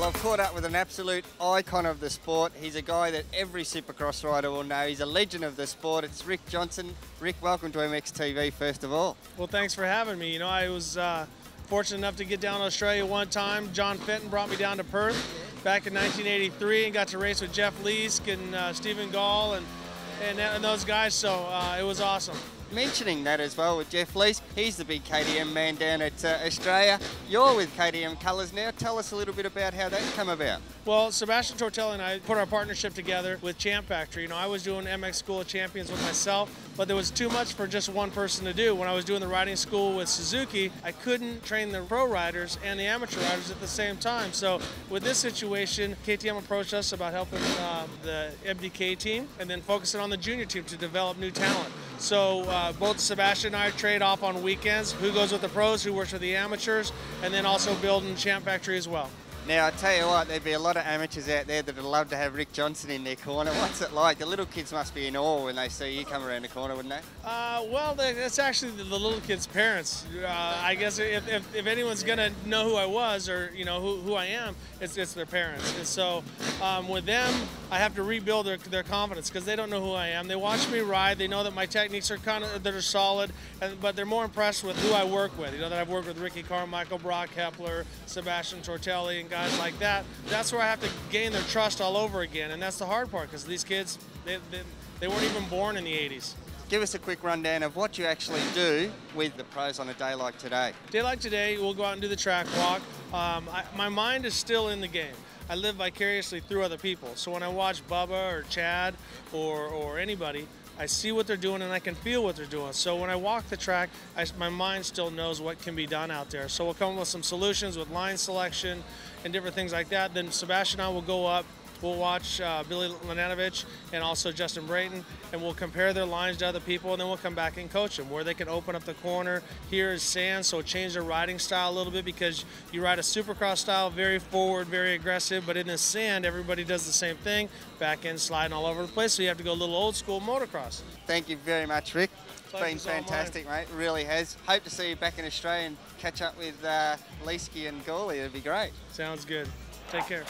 Well, I've caught up with an absolute icon of the sport. He's a guy that every Supercross rider will know. He's a legend of the sport. It's Rick Johnson. Rick, welcome to MXTV, first of all. Well, thanks for having me. You know, I was fortunate enough to get down to Australia one time. John Fenton brought me down to Perth back in 1983 and got to race with Jeff Leask and Stephen Gall and those guys, so it was awesome. Mentioning that as well with Jeff Leask, he's the big KTM man down at Australia. You're with KTM Colours now. Tell us a little bit about how that come about. Well, Sebastian Tortelli and I put our partnership together with Champ Factory. You know, I was doing MX School of Champions with myself, but there was too much for just one person to do. When I was doing the riding school with Suzuki, I couldn't train the pro riders and the amateur riders at the same time. So with this situation, KTM approached us about helping the MDK team and then focusing on the junior team to develop new talent. So both Sebastian and I trade off on weekends, who goes with the pros, who works with the amateurs, and then also building Champ Factory as well. Now, I tell you what, there'd be a lot of amateurs out there that would love to have Rick Johnson in their corner. What's it like? The little kids must be in awe when they see you come around the corner, wouldn't they? Well, it's actually the little kids' parents. I guess if anyone's going to know who I was or, you know, who I am, it's their parents. And so with them, I have to rebuild their confidence because they don't know who I am. They watch me ride. They know that my techniques are that are solid, but they're more impressed with who I work with. You know, that I've worked with Ricky Carmichael, Brock Hepler, Sebastian Tortelli, and guys like that. That's where I have to gain their trust all over again, and that's the hard part because these kids, they weren't even born in the 80s. Give us a quick rundown of what you actually do with the pros on a day like today. Day like today, we'll go out and do the track walk. My mind is still in the game. I live vicariously through other people. So when I watch Bubba or Chad or anybody, I see what they're doing and I can feel what they're doing. So when I walk the track, my mind still knows what can be done out there. So we'll come up with some solutions with line selection and different things like that. Then Sebastian and I will go up. We'll watch Billy Lananovich and also Justin Brayton, and we'll compare their lines to other people, and then we'll come back and coach them where they can open up the corner. Here is sand, so change their riding style a little bit because you ride a Supercross style, very forward, very aggressive, but in the sand, everybody does the same thing, back end sliding all over the place, so you have to go a little old school motocross. Thank you very much, Rick. It's been Pleasure's all mine. fantastic, mate. It really has. Hope to see you back in Australia and catch up with Leaskey and Gawley. It'd be great. Sounds good. Take care.